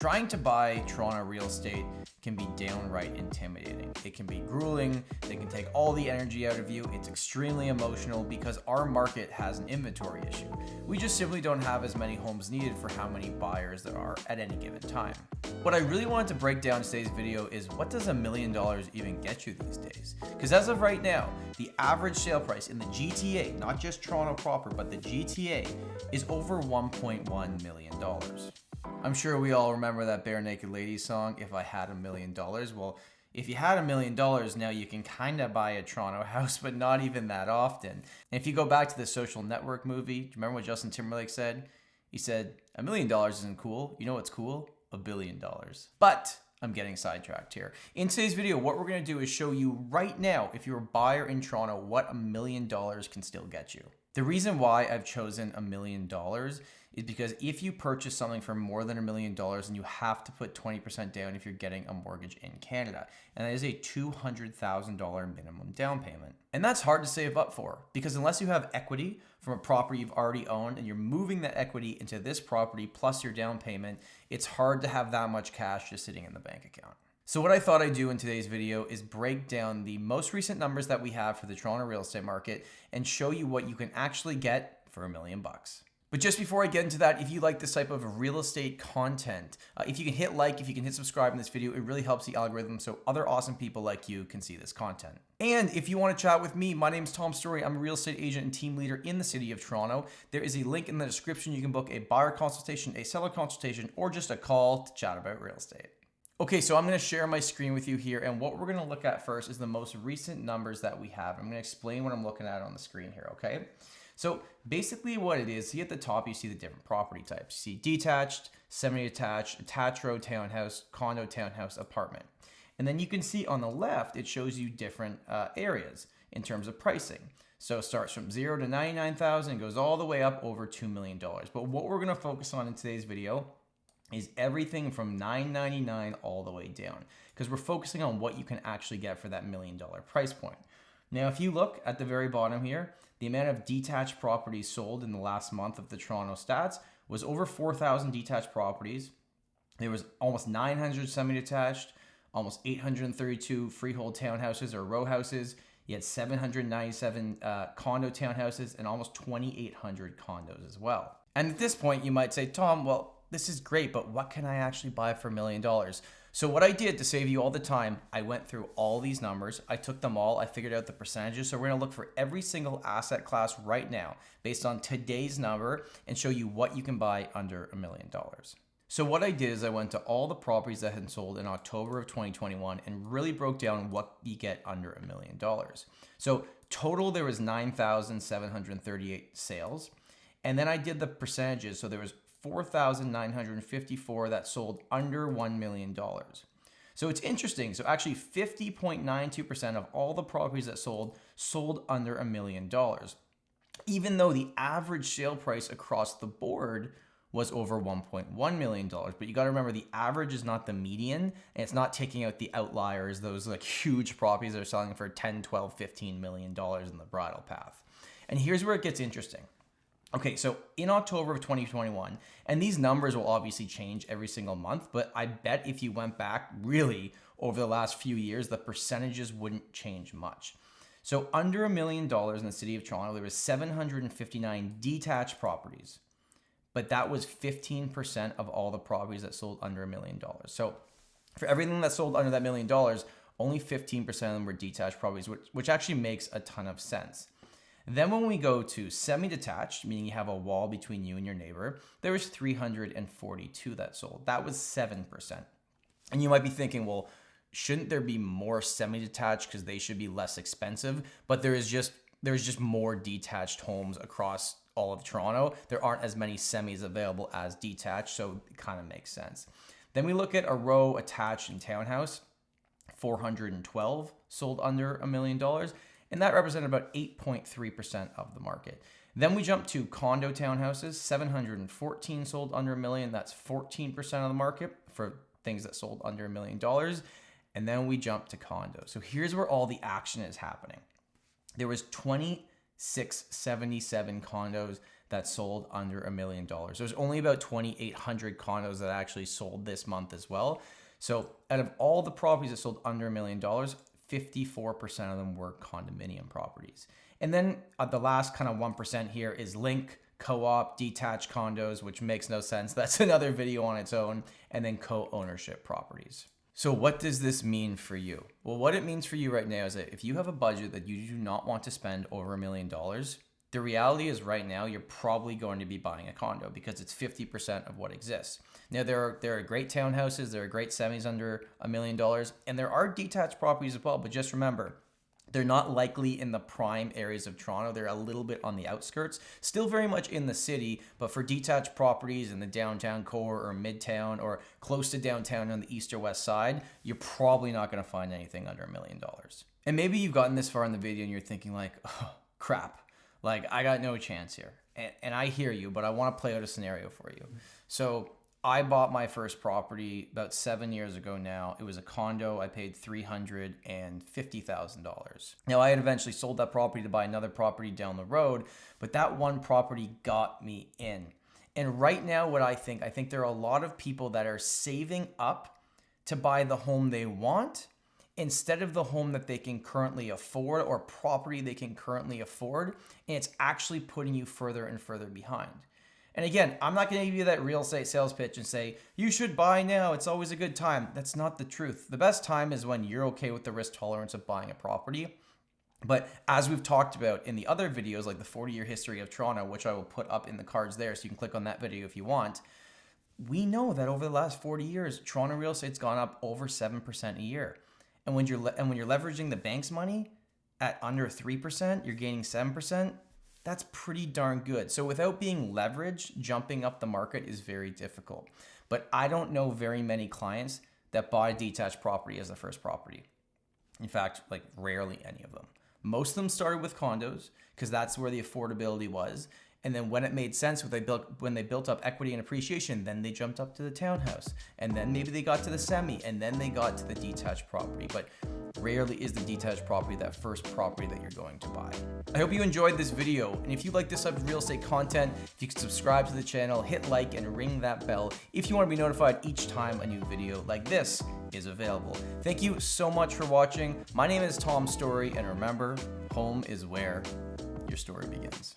Trying to buy Toronto real estate can be downright intimidating. It can be grueling, they can take all the energy out of you, it's extremely emotional because our market has an inventory issue. We just simply don't have as many homes needed for how many buyers there are at any given time. What I really wanted to break down in today's video is what does $1 million even get you these days? Because as of right now, the average sale price in the GTA, not just Toronto proper, but the GTA, is over $1.1 million. I'm sure we all remember that Bare Naked Ladies song, If I Had $1 Million. Well, if you had $1 million, now you can kind of buy a Toronto house, but not even that often. And if you go back to the Social Network movie, do you remember what Justin Timberlake said? He said, $1 million isn't cool. You know what's cool? $1 billion. But I'm getting sidetracked here. In today's video, what we're going to do is show you right now, if you're a buyer in Toronto, what $1 million can still get you. The reason why I've chosen $1 million is because if you purchase something for more than $1 million, then you have to put 20% down if you're getting a mortgage in Canada. And that is a $200,000 minimum down payment. And that's hard to save up for because unless you have equity from a property you've already owned and you're moving that equity into this property plus your down payment, it's hard to have that much cash just sitting in the bank account. So what I thought I'd do in today's video is break down the most recent numbers that we have for the Toronto real estate market and show you what you can actually get for $1 million. But just before I get into that, if you like this type of real estate content, if you can hit like, if you can hit subscribe in this video, it really helps the algorithm so other awesome people like you can see this content. And if you want to chat with me, my name is Tom Storey. I'm a real estate agent and team leader in the city of Toronto. There is a link in the description. You can book a buyer consultation, a seller consultation, or just a call to chat about real estate. Okay, so I'm going to share my screen with you here, and what we're going to look at first is the most recent numbers that we have. I'm going to explain what I'm looking at on the screen here, okay? So basically what it is, see at the top, you see the different property types. You see detached, semi-detached, attached row townhouse, condo townhouse, apartment. And then you can see on the left, it shows you different areas in terms of pricing. So it starts from 0 to 99,000, goes all the way up over $2 million. But what we're going to focus on in today's video is everything from $999 all the way down, because we're focusing on what you can actually get for that $1 million price point. Now, if you look at the very bottom here, the amount of detached properties sold in the last month of the Toronto stats was over 4,000 detached properties. There was almost 900 semi-detached, almost 832 freehold townhouses or row houses. You had 797 condo townhouses and almost 2,800 condos as well. And at this point, you might say, Tom, well, this is great, but what can I actually buy for $1 million? So what I did to save you all the time, I went through all these numbers. I took them all. I figured out the percentages. So we're going to look for every single asset class right now based on today's number and show you what you can buy under $1 million. So what I did is I went to all the properties that had sold in October of 2021 and really broke down what you get under $1 million. So total, there was 9,738 sales. And then I did the percentages. So there was 4,954 that sold under $1 million. So it's interesting. So actually 50.92% of all the properties that sold under $1 million, even though the average sale price across the board was over $1.1 million. But you got to remember the average is not the median, and it's not taking out the outliers, those like huge properties that are selling for 10, 12, 15 million dollars in the bridle path. And here's where it gets interesting. Okay, so in October of 2021, and these numbers will obviously change every single month, but I bet if you went back really over the last few years, the percentages wouldn't change much. So under $1 million in the city of Toronto, there was 759 detached properties, but that was 15% of all the properties that sold under $1 million. So for everything that sold under that $1 million, only 15% of them were detached properties, which actually makes a ton of sense. Then when we go to semi-detached, meaning you have a wall between you and your neighbor, there was 342 that sold. That was 7%. And you might be thinking, well, shouldn't there be more semi-detached because they should be less expensive? But there's just more detached homes across all of Toronto. There aren't as many semis available as detached, so it kind of makes sense. Then we look at a row attached and townhouse, 412 sold under $1 million. And that represented about 8.3% of the market. Then we jump to condo townhouses, 714 sold under $1 million. That's 14% of the market for things that sold under $1 million. And then we jump to condos. So here's where all the action is happening. There was 2,677 condos that sold under $1 million. There's only about 2,800 condos that actually sold this month as well. So out of all the properties that sold under $1 million, 54% of them were condominium properties. And then the last kind of 1% here is link, co-op, detached condos, which makes no sense. That's another video on its own. And then co-ownership properties. So what does this mean for you? Well, what it means for you right now is that if you have a budget that you do not want to spend over $1 million, the reality is right now you're probably going to be buying a condo because it's 50% of what exists. Now there are great townhouses, there are great semis under $1 million, and there are detached properties as well, but just remember, they're not likely in the prime areas of Toronto. They're a little bit on the outskirts, still very much in the city, but for detached properties in the downtown core or midtown or close to downtown on the east or west side, you're probably not going to find anything under $1 million. And maybe you've gotten this far in the video and you're thinking like, oh, crap, like I got no chance here. And I hear you, but I want to play out a scenario for you. So I bought my first property about 7 years ago now. It was a condo. I paid $350,000. Now, I had eventually sold that property to buy another property down the road, but that one property got me in. And right now, what I think there are a lot of people that are saving up to buy the home they want instead of the home that they can currently afford or property they can currently afford. And it's actually putting you further and further behind. And again, I'm not going to give you that real estate sales pitch and say, you should buy now. It's always a good time. That's not the truth. The best time is when you're okay with the risk tolerance of buying a property. But as we've talked about in the other videos, like the 40-year history of Toronto, which I will put up in the cards there, so you can click on that video if you want. We know that over the last 40 years, Toronto real estate's gone up over 7% a year. And when you're leveraging the bank's money at under 3%, you're gaining 7%. That's pretty darn good. So without being leveraged, jumping up the market is very difficult. But I don't know very many clients that bought a detached property as the first property. In fact, like rarely any of them. Most of them started with condos because that's where the affordability was. And then when it made sense, when they built up equity and appreciation, then they jumped up to the townhouse. And then maybe they got to the semi, and then they got to the detached property. But rarely is the detached property that first property that you're going to buy. I hope you enjoyed this video. And if you like this type of real estate content, if you could subscribe to the channel, hit like, and ring that bell if you want to be notified each time a new video like this is available. Thank you so much for watching. My name is Tom Storey, and remember, home is where your story begins.